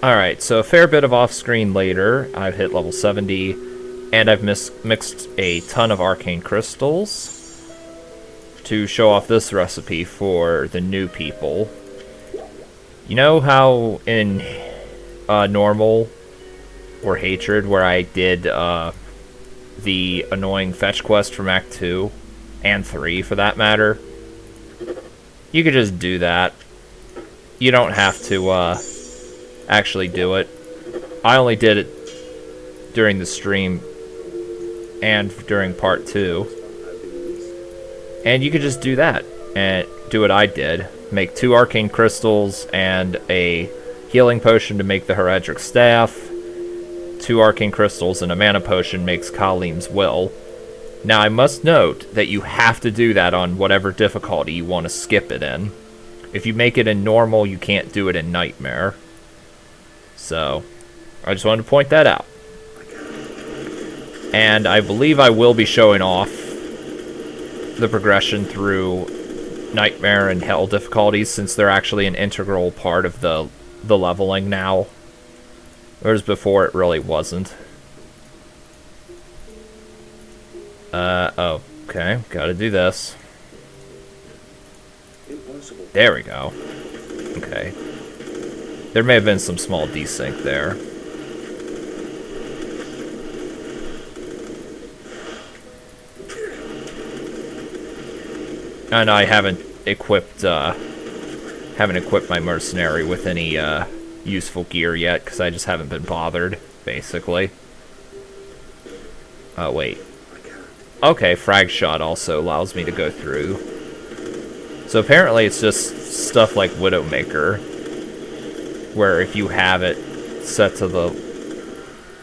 Alright, so a fair bit of off-screen later, I've hit level 70, and I've mixed a ton of arcane crystals to show off this recipe for the new people. You know how in normal or hatred, where I did the annoying fetch quest from Act 2 and 3 for that matter? You could just do that. You don't have to actually do it. I only did it during the stream and during part 2. And you could just do that and do what I did. Make 2 arcane crystals and a healing potion to make the Heredric Staff. 2 arcane crystals and a mana potion makes Kalim's Will. Now I must note that you have to do that on whatever difficulty you want to skip it in. If you make it in normal, you can't do it in Nightmare. So, I just wanted to point that out. And I believe I will be showing off the progression through Nightmare and Hell difficulties, since they're actually an integral part of the leveling now. Whereas before it really wasn't. Oh, okay, gotta do this. There we go. Okay. There may have been some small desync there. And I haven't equipped my mercenary with any useful gear yet, because I just haven't been bothered, basically. Oh, wait. Okay, frag shot also allows me to go through. So apparently it's just stuff like Widowmaker, where if you have it set to the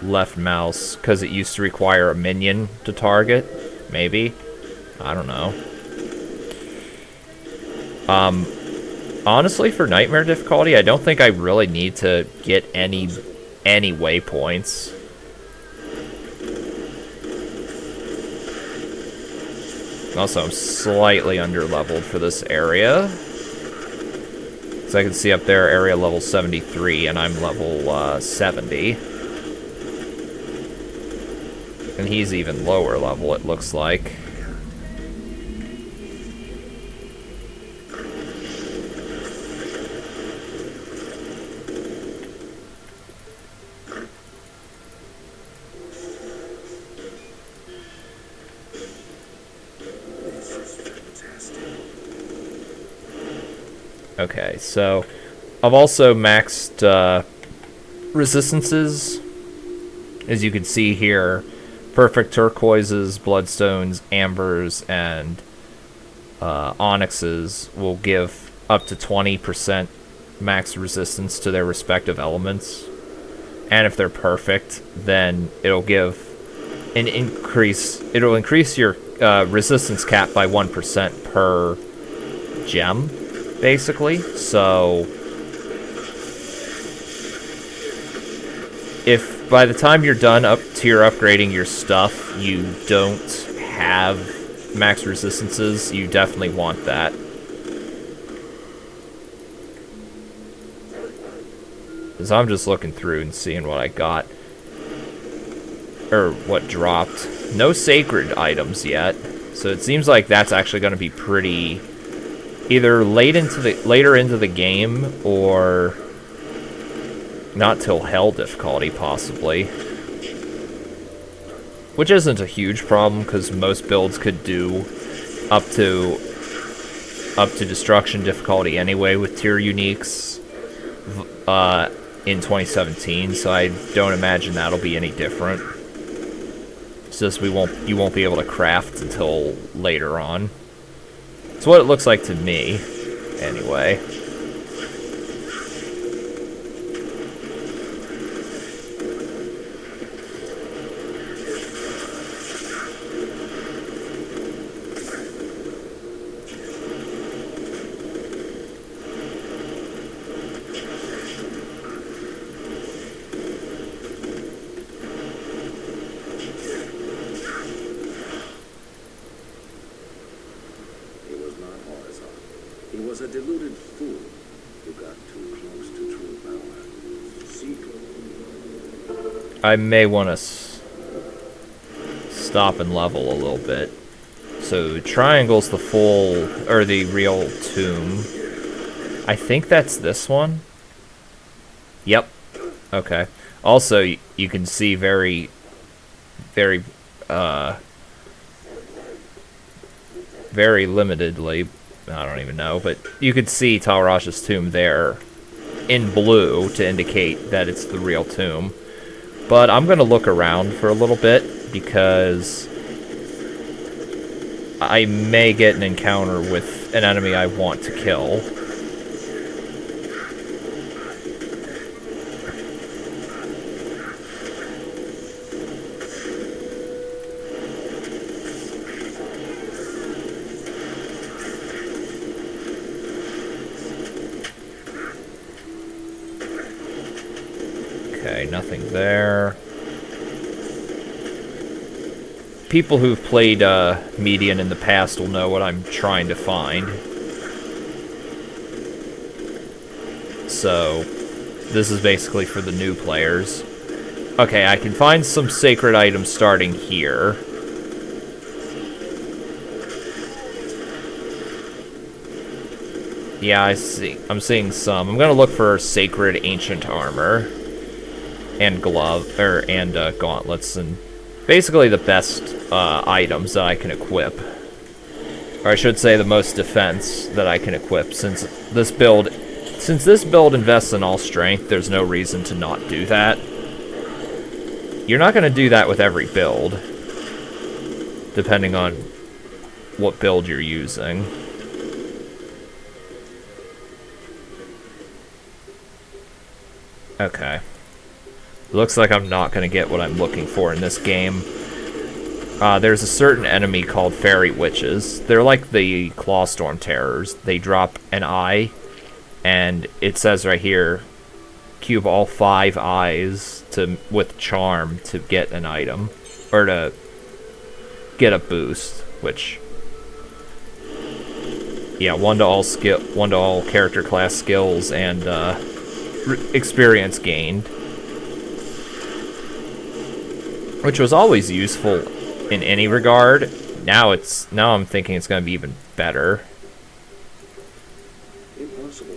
left mouse, because it used to require a minion to target, maybe? I don't know. Honestly, for Nightmare difficulty, I don't think I really need to get any waypoints. Also, I'm slightly under-leveled for this area. So I can see up there, area level 73, and I'm level 70. And he's even lower level, it looks like. Okay, so I've also maxed resistances. As you can see here, perfect turquoises, bloodstones, ambers, and onyxes will give up to 20% max resistance to their respective elements. And if they're perfect, then it'll give an increase. It'll increase your resistance cap by 1% per gem, basically. So if by the time you're done tier upgrading your stuff, you don't have max resistances, you definitely want that. Because I'm just looking through and seeing what I got. Or what dropped. No sacred items yet. So it seems like that's actually going to be pretty... either later into the game, or not till Hell difficulty, possibly. Which isn't a huge problem, because most builds could do up to Destruction difficulty anyway with tier uniques in 2017, so I don't imagine that'll be any different. It's just you won't be able to craft until later on. It's what it looks like to me, anyway. He was a deluded fool who got too close to true power. See I may want to stop and level a little bit. So triangle's the full, or the real tomb. I think that's this one. Yep. Okay. Also, you can see very, very limitedly, I don't even know, but you could see Talrash's tomb there in blue to indicate that it's the real tomb. But I'm going to look around for a little bit because I may get an encounter with an enemy I want to kill. Okay, nothing there. People who've played Median in the past will know what I'm trying to find. So, this is basically for the new players. Okay, I can find some sacred items starting here. Yeah, I see. I'm seeing some. I'm gonna look for sacred ancient armor and gauntlets, and basically the best items that I can equip. Or I should say the most defense that I can equip, since this build invests in all strength. There's no reason to not do that. You're not gonna do that with every build, depending on what build you're using. Okay. Looks like I'm not going to get what I'm looking for in this game. There's a certain enemy called Fairy Witches. They're like the Clawstorm Terrors. They drop an eye, and it says right here, cube all 5 eyes with charm to get an item. Or to get a boost, which... Yeah, one to all character class skills and experience gained. Which was always useful in any regard. Now I'm thinking it's going to be even better. Impossible.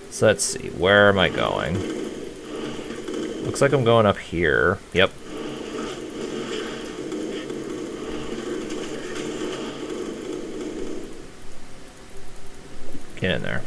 So let's see, where am I going? Looks like I'm going up here. Yep. Get in there.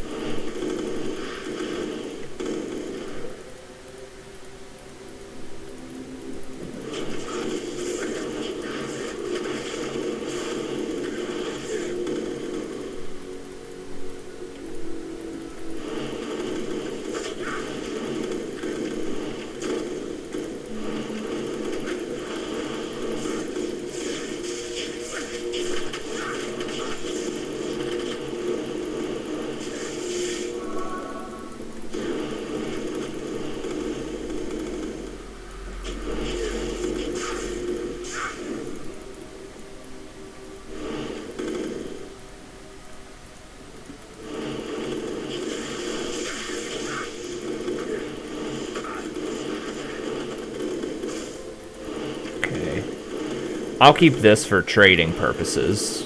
I'll keep this for trading purposes.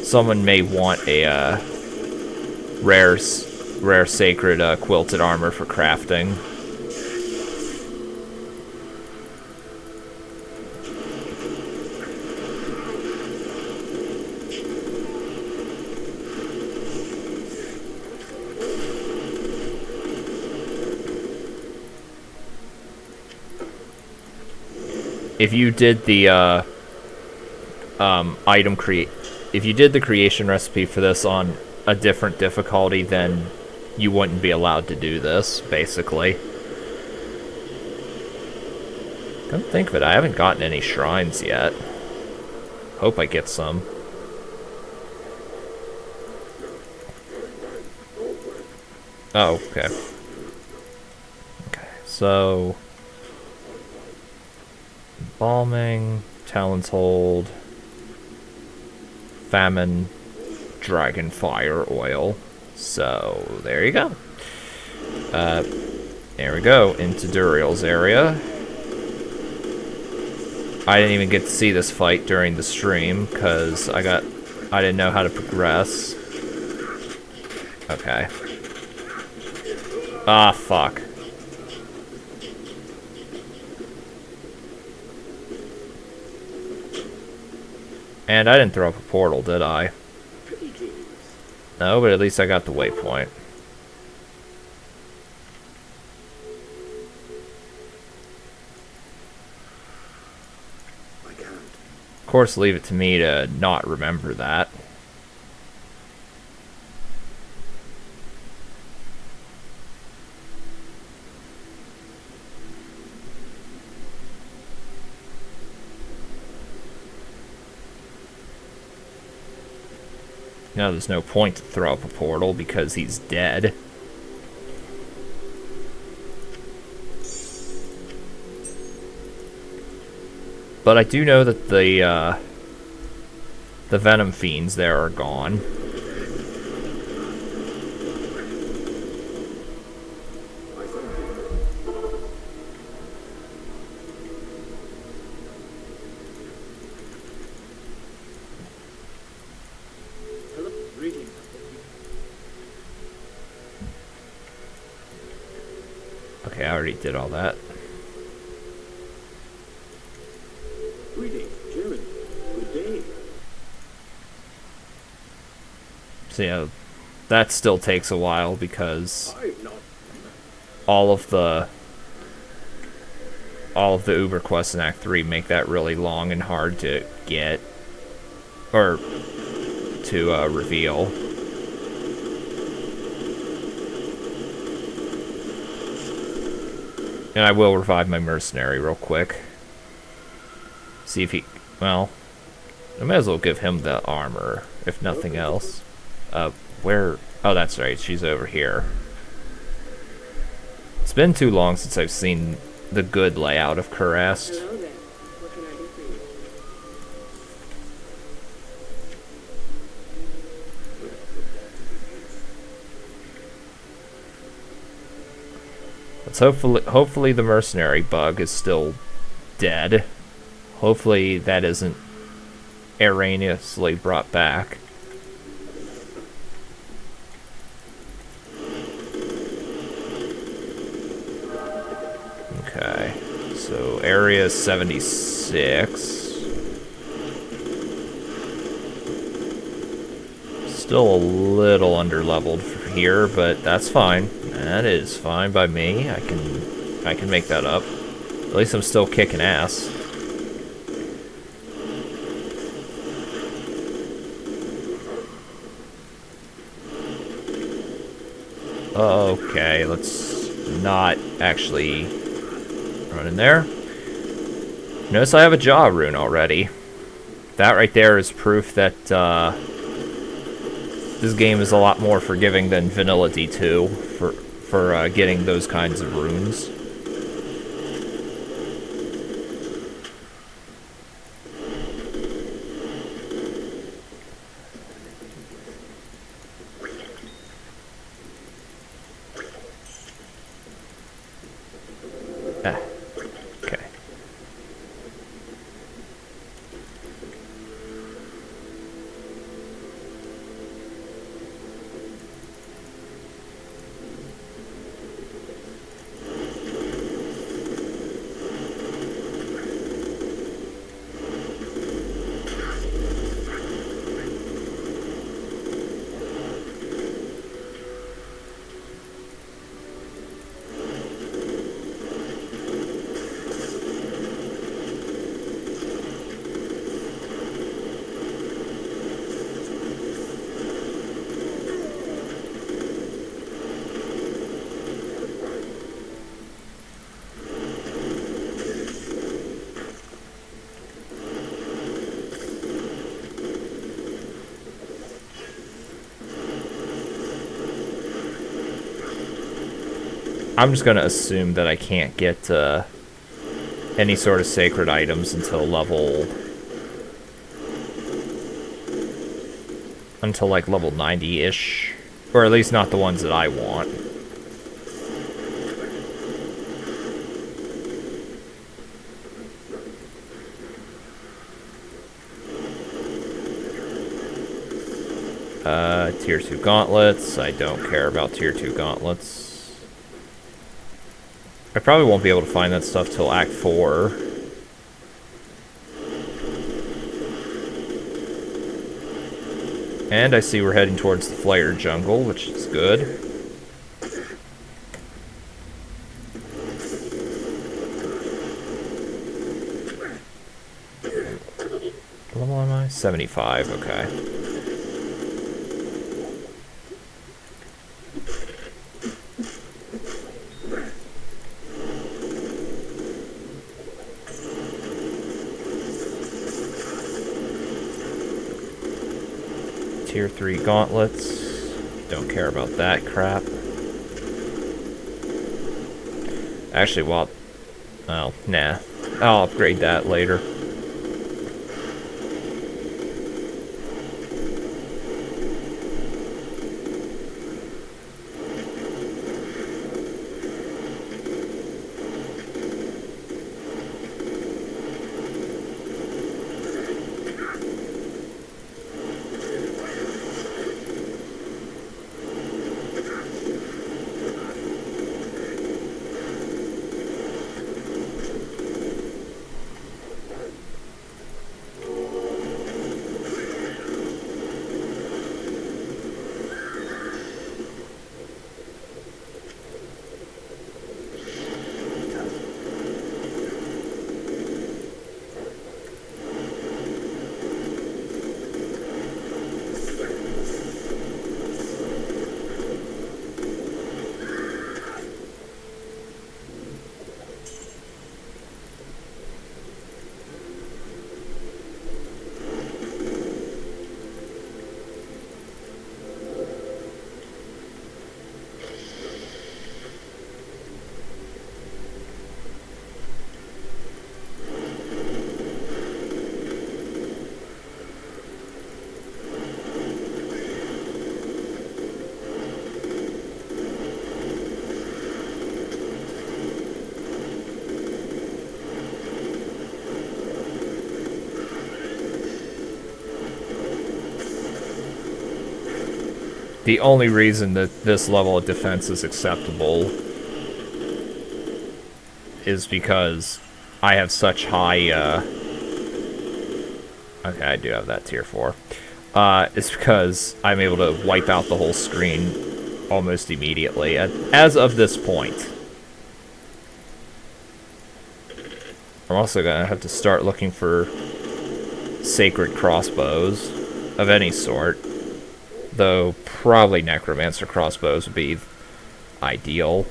Someone may want a rare sacred quilted armor for crafting. If you did the if you did the creation recipe for this on a different difficulty, then you wouldn't be allowed to do this, basically. Come think of it, I haven't gotten any shrines yet. Hope I get some. Oh, okay. Okay, so... Embalming, Talon's Hold, Famine, Dragon Fire Oil. So, there you go. There we go, into Duriel's area. I didn't even get to see this fight during the stream because I didn't know how to progress. Okay. Ah, fuck. And I didn't throw up a portal, did I? No, but at least I got the waypoint. Of course, leave it to me to not remember that. Now there's no point to throw up a portal because he's dead. But I do know that the Venom Fiends there are gone. Okay, I already did all that. So yeah, that still takes a while because all of the Uber quests in Act 3 make that really long and hard to get or to reveal. And I will revive my mercenary real quick. See if he... Well, I might as well give him the armor, if nothing else. Where... Oh, that's right, she's over here. It's been too long since I've seen the good layout of Kurast. Hello there. What can I do for you? Let's hopefully the mercenary bug is still dead. Hopefully that isn't erroneously brought back. Okay, so area 76. Still a little underleveled for here, but that's fine. That is fine by me. I can make that up. At least I'm still kicking ass. Okay, let's not actually run in there. Notice I have a jaw rune already. That right there is proof that this game is a lot more forgiving than Vanilla D2 for getting those kinds of runes. Okay. I'm just gonna assume that I can't get any sort of sacred items until like level 90-ish, or at least not the ones that I want. Tier 2 gauntlets. I don't care about Tier 2 gauntlets. I probably won't be able to find that stuff till Act 4. And I see we're heading towards the Flare Jungle, which is good. What level am I? 75, okay. Tier 3 gauntlets. Don't care about that crap. Actually, well... Oh, nah. I'll upgrade that later. The only reason that this level of defense is acceptable is because I have such high, okay, I do have that tier 4. It's because I'm able to wipe out the whole screen almost immediately, as of this point. I'm also gonna have to start looking for sacred crossbows of any sort. Though, probably necromancer crossbows would be ideal.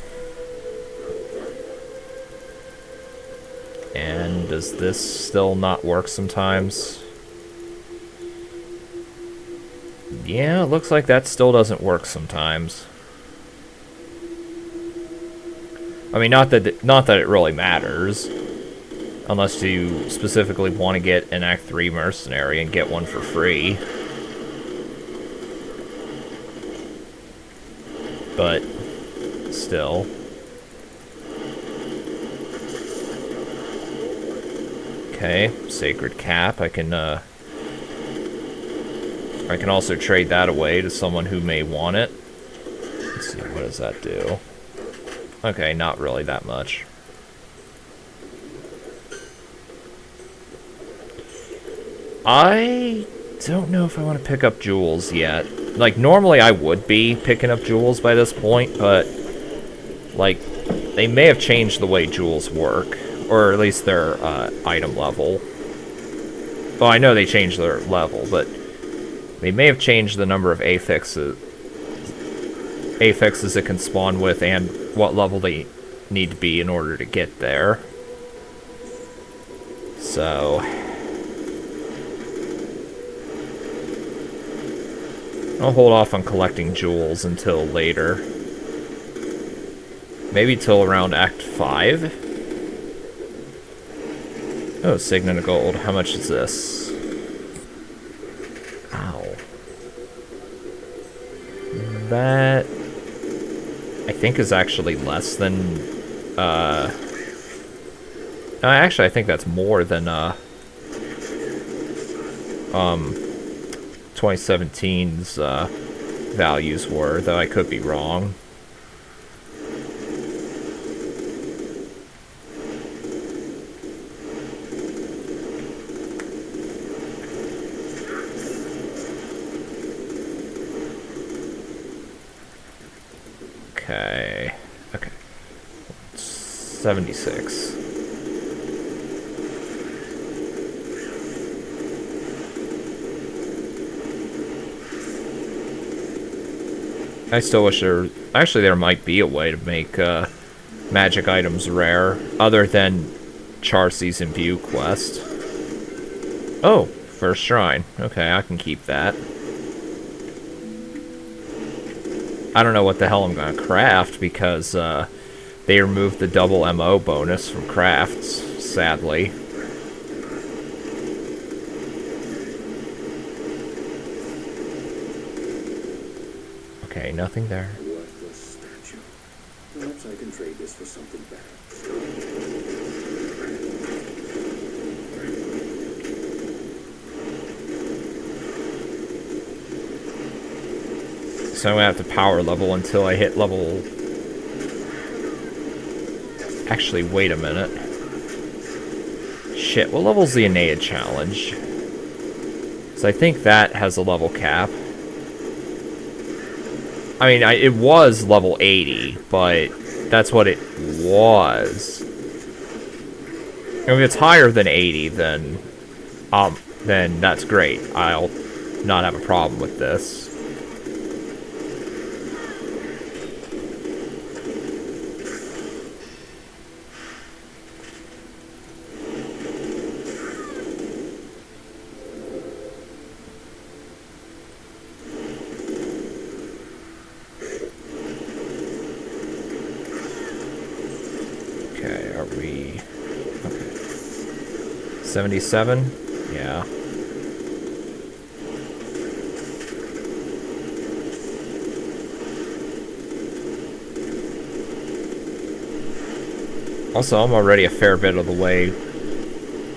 And does this still not work sometimes? Yeah, it looks like that still doesn't work sometimes. I mean, not that it really matters. Unless you specifically want to get an Act 3 mercenary and get one for free. But still. Okay, sacred cap. I can also trade that away to someone who may want it. Let's see, what does that do? Okay, not really that much. I don't know if I want to pick up jewels yet. Like, normally I would be picking up jewels by this point, but, like, they may have changed the way jewels work. Or at least their item level. Well, I know they changed their level, but they may have changed the number of affixes it can spawn with and what level they need to be in order to get there. So... I'll hold off on collecting jewels until later. Maybe till around Act 5? Oh, Signet of Gold. How much is this? Ow. That... I think is actually less than... actually, I think that's more than, 20 2017's values were, though I could be wrong. Okay. 76. I still wish there might be a way to make magic items rare, other than Char Season View quest. Oh, first shrine. Okay, I can keep that. I don't know what the hell I'm gonna craft, because they removed the double MO bonus from crafts, sadly. Okay, nothing there. Worthless statue. Perhaps I can trade this for something better. So I'm gonna have to power level until I hit level... Actually, wait a minute. Shit, what level's the Aeneid challenge? So I think that has a level cap. I mean, it was level 80, but that's what it was. If it's higher than 80, then that's great. I'll not have a problem with this. Okay, are we... Okay. 77? Yeah. Also, I'm already a fair bit of the way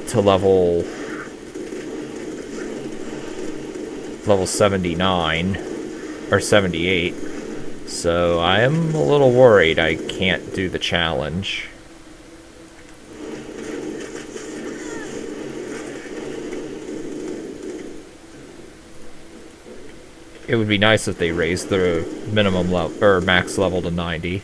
to level 79 or 78. So I am a little worried I can't do the challenge. It would be nice if they raised the minimum level or max level to 90.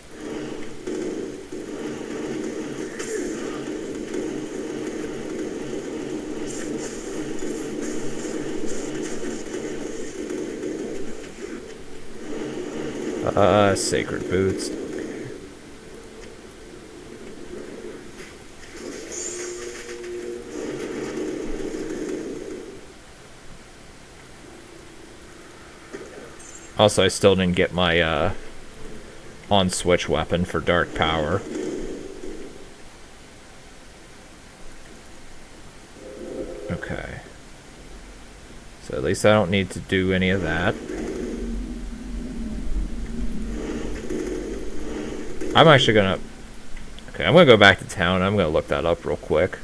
Sacred boots. Also, I still didn't get my on-switch weapon for dark power. Okay. So at least I don't need to do any of that. I'm actually gonna... Okay, I'm gonna go back to town. I'm gonna look that up real quick.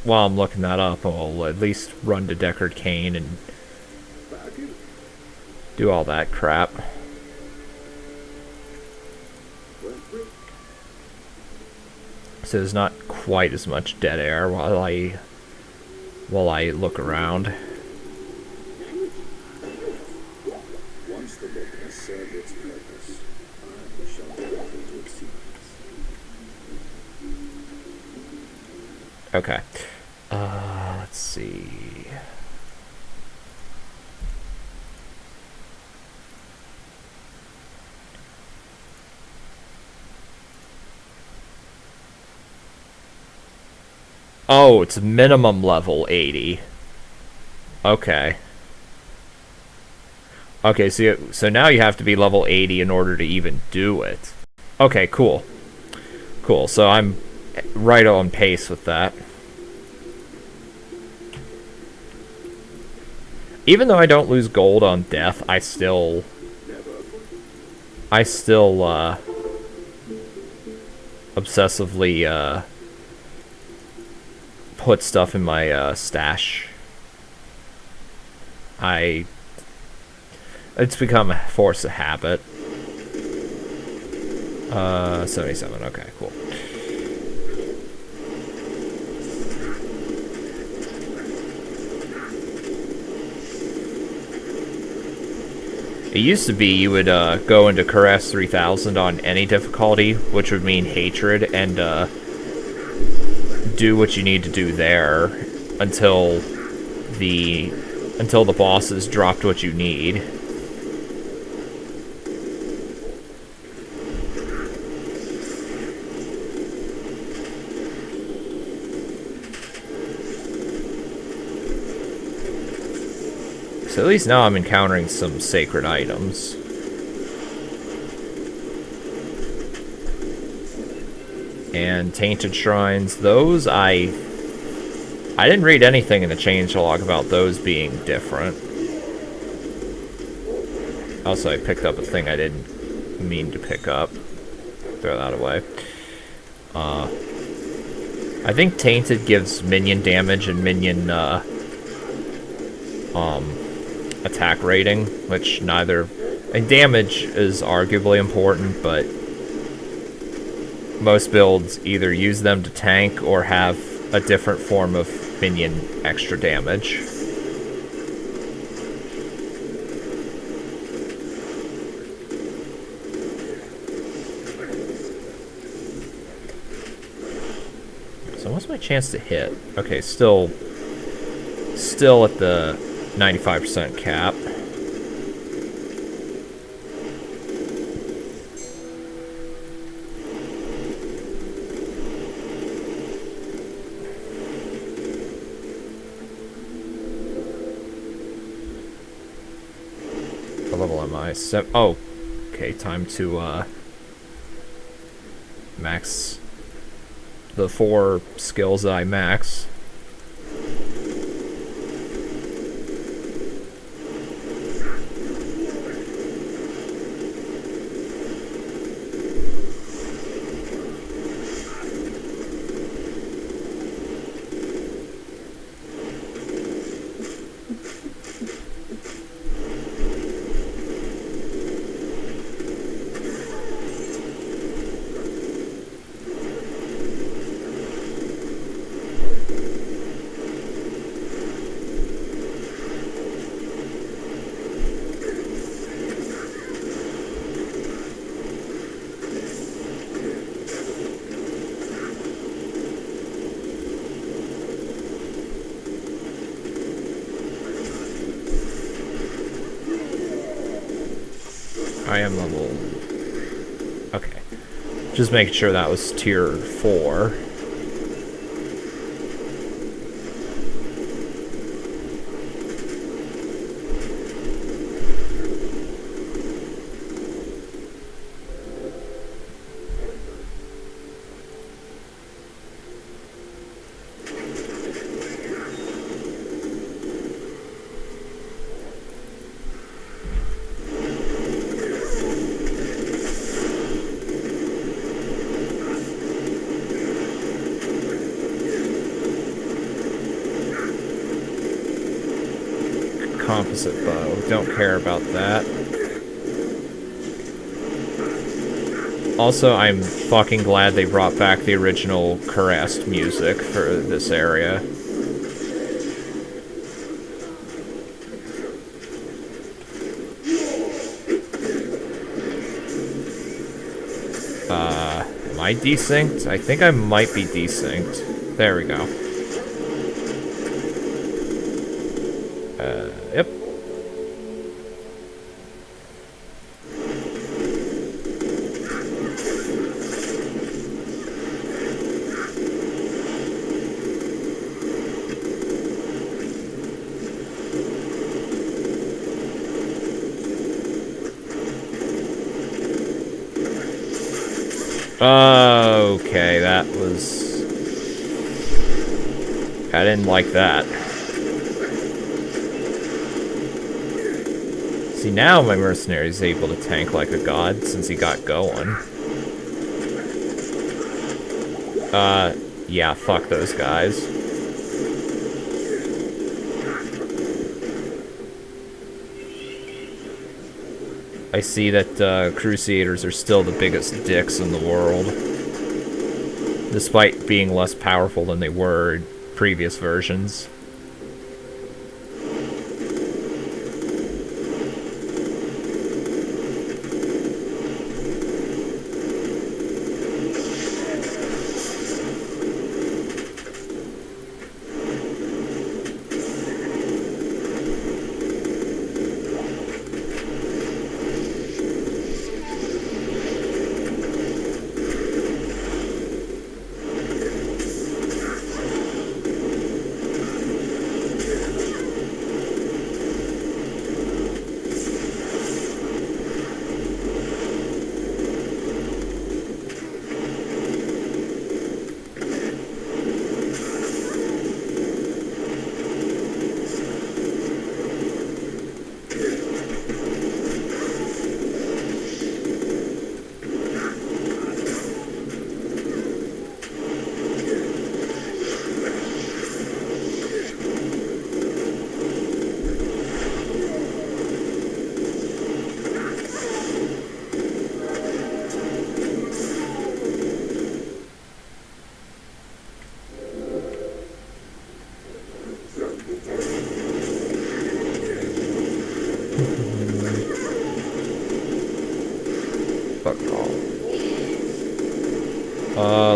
While I'm looking that up, I'll at least run to Deckard Cain and do all that crap. So there's not quite as much dead air while I look around. Once the book has served its purpose, I shall be able to exceed this. Okay. Let's see. Oh, it's minimum level 80. Okay. Okay, so now you have to be level 80 in order to even do it. Okay, cool. Cool, so I'm right on pace with that. Even though I don't lose gold on death, I still obsessively put stuff in my stash. It's become a force of habit. 77, okay, cool. It used to be you would go into Caress 3000 on any difficulty, which would mean hatred, and do what you need to do there until the bosses dropped what you need. So at least now I'm encountering some sacred items. And Tainted Shrines, those I didn't read anything in the changelog about those being different. Also, I picked up a thing I didn't mean to pick up. Throw that away. I think Tainted gives minion damage and minion attack rating, which neither... And damage is arguably important, but most builds either use them to tank or have a different form of minion extra damage. So what's my chance to hit? Okay, still at the 95% cap. What level am I? Oh, okay, time to max the 4 skills that I max. I am level... Okay. Just making sure that was tier 4. Composite bow. Don't care about that. Also, I'm fucking glad they brought back the original Caressed music for this area. Am I desynced? I think I might be desynced. There we go. Yep. Okay, that was... I didn't like that. See, now my mercenary's able to tank like a god since he got going. Yeah, fuck those guys. I see that Crusaders are still the biggest dicks in the world. Despite being less powerful than they were in previous versions.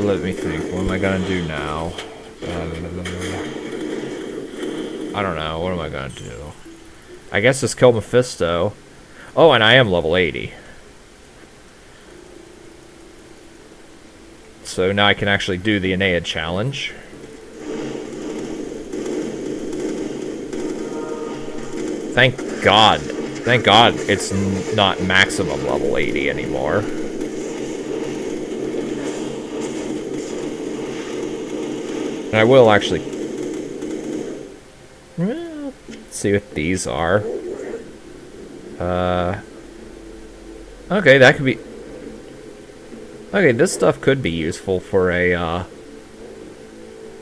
Let me think. What am I gonna do now? I don't know. What am I gonna do? I guess just kill Mephisto. Oh, and I am level 80. So now I can actually do the Aeneid challenge. Thank God. Thank God it's not maximum level 80 anymore. And I will actually... Well, let's see what these are. Okay, that could be... Okay, this stuff could be useful for a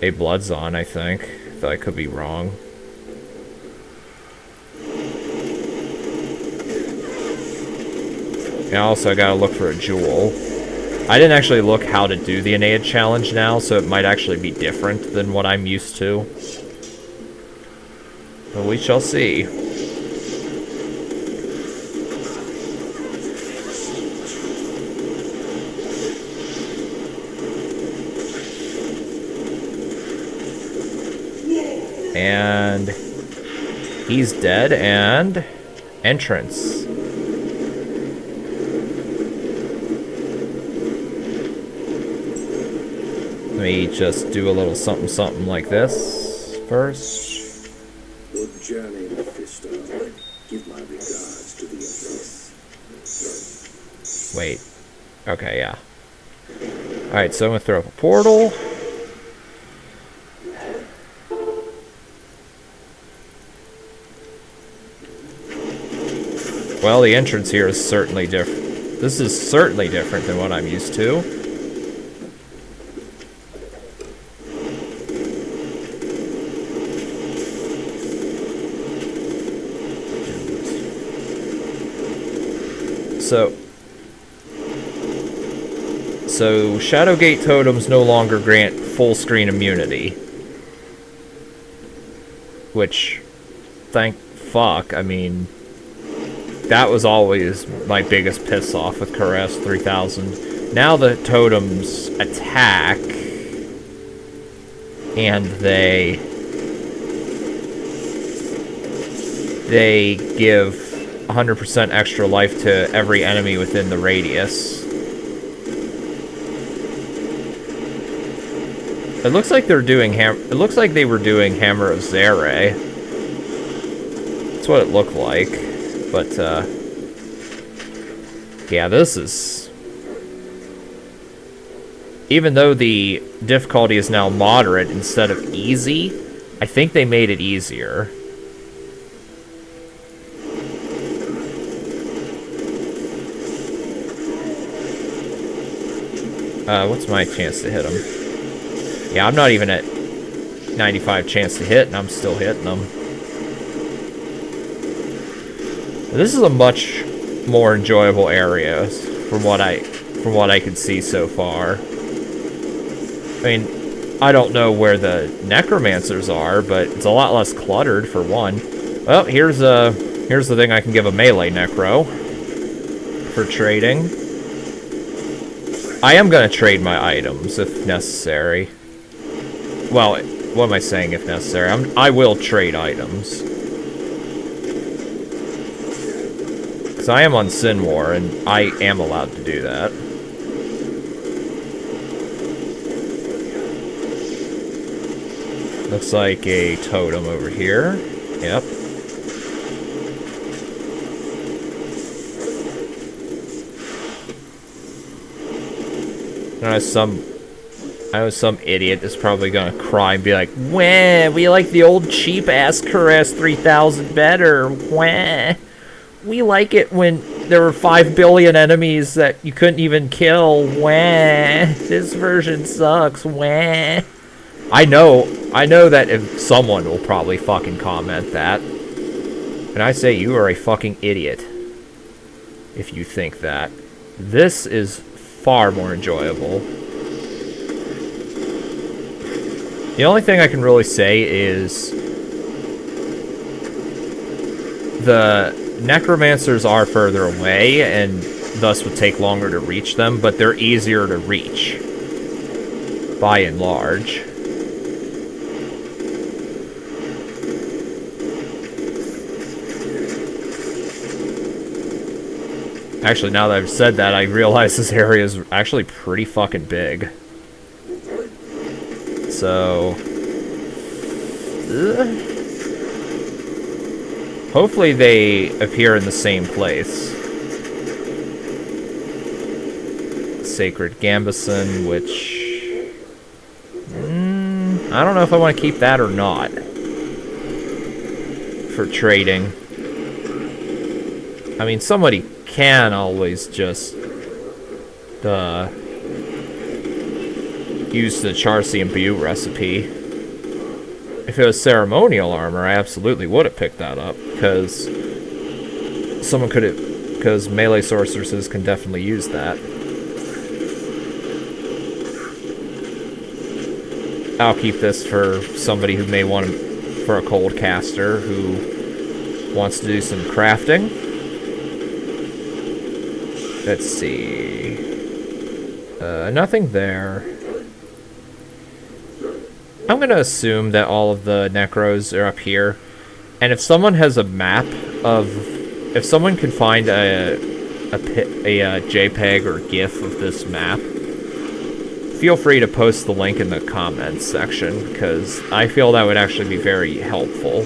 Bloodzon, I think. Though I could be wrong. And also, I gotta look for a jewel. I didn't actually look how to do the Aeneid challenge now, so it might actually be different than what I'm used to. But we shall see. And he's dead, and entrance. Let me just do a little something something like this first. Good journey, Mephisto. Give my regards to the Empress. Wait. Okay, yeah. Alright, so I'm gonna throw up a portal. Well, the entrance here is certainly different. This is certainly different than what I'm used to. So Shadowgate totems no longer grant full screen immunity. Which, thank fuck, I mean, that was always my biggest piss off with Caress 3000. Now the totems attack, and they give 100% extra life to every enemy within the radius. It looks like they're doing it looks like they were doing Hammer of Zere. That's what it looked like. But yeah, this is even though the difficulty is now moderate instead of easy, I think they made it easier. What's my chance to hit him? Yeah, I'm not even at 95 chance to hit, and I'm still hitting them. This is a much more enjoyable area from what I can see so far. I mean, I don't know where the necromancers are, but it's a lot less cluttered for one. Well, here's the thing I can give a melee necro for trading. I am gonna trade my items if necessary. Well, what am I saying if necessary? I will trade items. Because I am on Sin War, and I am allowed to do that. Looks like a totem over here. Yep. I know some idiot is probably gonna cry and be like, "Wah, we like the old cheap-ass Caress 3000 better. Wah. We like it when there were 5 billion enemies that you couldn't even kill. Wah. This version sucks. Wah." I know that if someone will probably fucking comment that. And I say you are a fucking idiot if you think that. This is far more enjoyable. The only thing I can really say is the necromancers are further away and thus would take longer to reach them, but they're easier to reach by and large. Actually, now that I've said that, I realize this area is actually pretty fucking big. So... hopefully they appear in the same place. Sacred Gambeson, which... I don't know if I want to keep that or not. For trading. I mean, somebody can always just use the Charcy and Butte recipe. If it was ceremonial armor, I absolutely would have picked that up, because because melee sorceresses can definitely use that. I'll keep this for somebody who may want to, for a cold caster who wants to do some crafting. Let's see. Nothing there. I'm gonna assume that all of the necros are up here. And if someone has a map of... if someone can find a JPEG or GIF of this map, feel free to post the link in the comments section, because I feel that would actually be very helpful.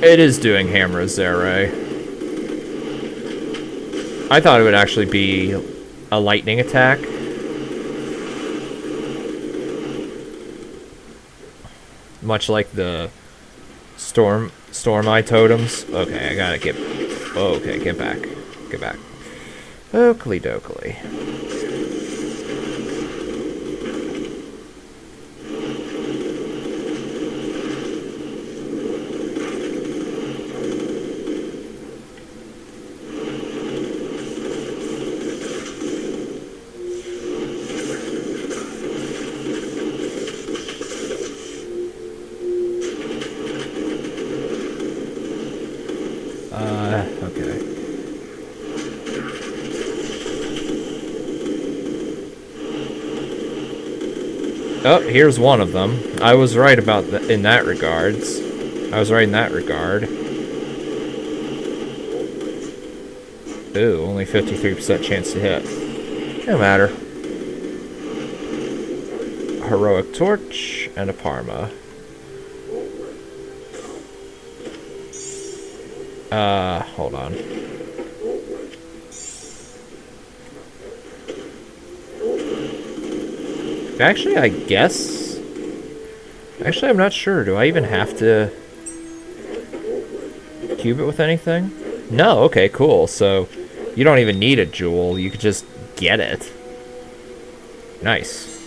It is doing Hammer Zere. I thought it would actually be a lightning attack. Much like the Storm Eye totems. Okay, I gotta get... oh, okay, get back. Get back. Oakley dokley. Okay. Oh, here's one of them. I was right about in that regards. I was right in that regard. Ooh, only 53% chance to hit. No matter. Heroic Torch. and a Parma. Hold on. Actually, I guess... Actually, I'm not sure. Do I even have to cube it with anything? No, okay, cool. So, you don't even need a jewel. You could just get it. Nice.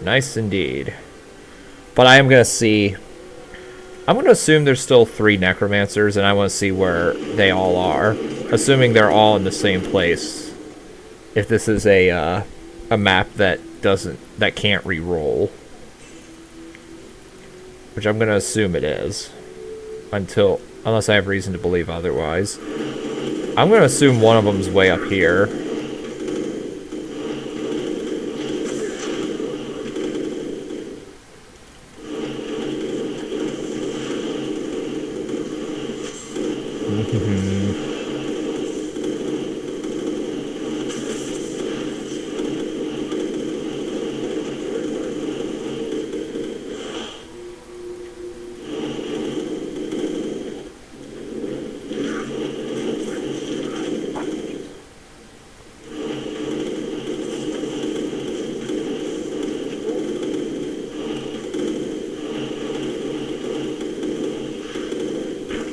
Nice indeed. But I am going to see... I'm going to assume there's still 3 necromancers, and I want to see where they all are. Assuming they're all in the same place. If this is a map that can't re-roll. Which I'm going to assume it is. Unless I have reason to believe otherwise. I'm going to assume one of them's way up here.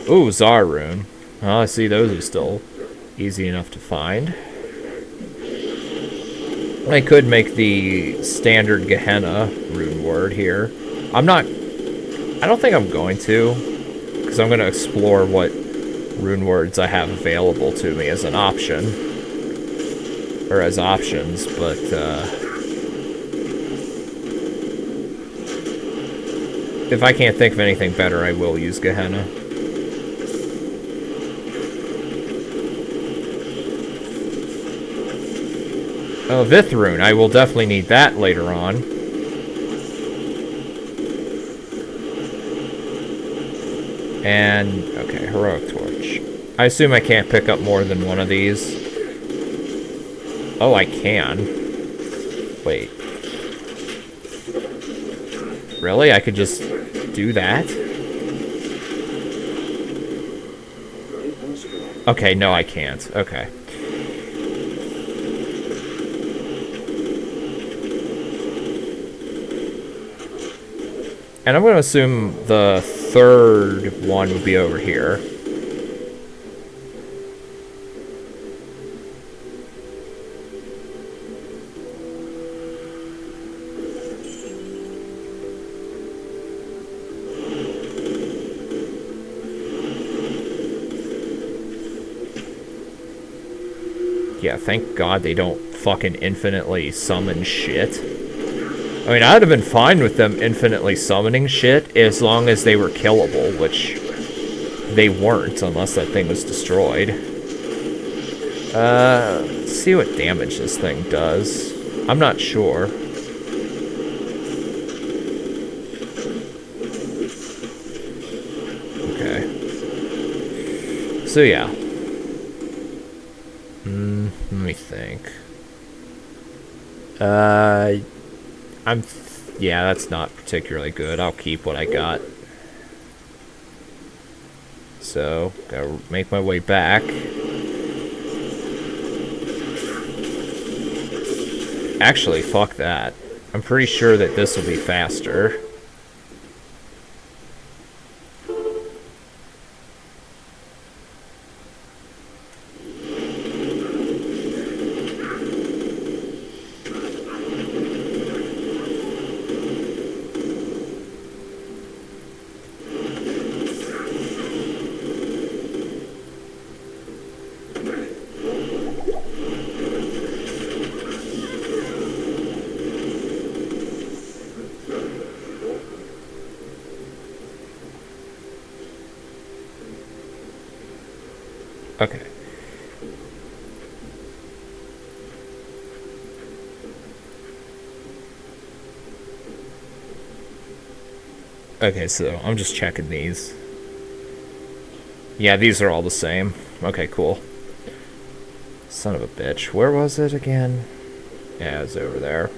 Ooh, Zarrune. Well, I see those are still easy enough to find. I could make the standard Gehenna rune word here. I don't think I'm going to, because I'm going to explore what rune words I have available to me as an option. Or as options, but, if I can't think of anything better, I will use Gehenna. Oh, Vithrune. I will definitely need that later on. And, okay, Heroic Torch. I assume I can't pick up more than one of these. Oh, I can. Wait. Really? I could just do that? Okay, no, I can't. Okay. And I'm going to assume the third one would be over here. Yeah, thank God they don't fucking infinitely summon shit. I mean, I'd have been fine with them infinitely summoning shit as long as they were killable, which they weren't unless that thing was destroyed. Let's see what damage this thing does. I'm not sure. Okay. So yeah. Let me think. Yeah, that's not particularly good. I'll keep what I got. So, gotta make my way back. Actually, fuck that. I'm pretty sure that this will be faster. Okay. Okay, so I'm just checking these. Yeah, these are all the same. Okay, cool. Son of a bitch. Where was it again? Yeah, it's over there.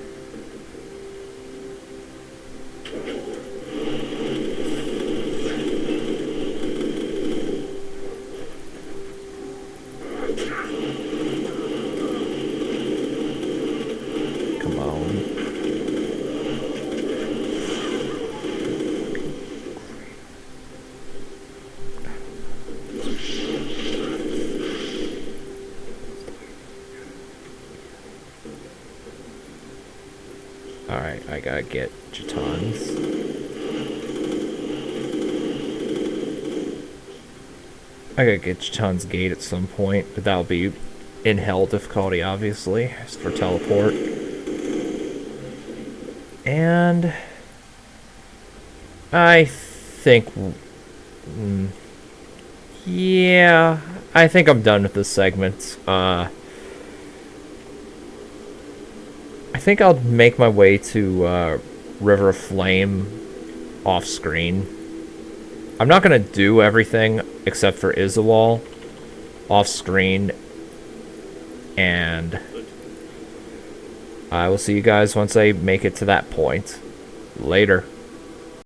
Alright, I gotta get Jetons. I gotta get Jeton's Gate at some point, but that'll be in hell difficulty, obviously, as for teleport. And I think, yeah, I think I'm done with this segment. I think I'll make my way to River of Flame off screen. I'm not gonna do everything except for Isawal off screen, and I will see you guys once I make it to that point. Later.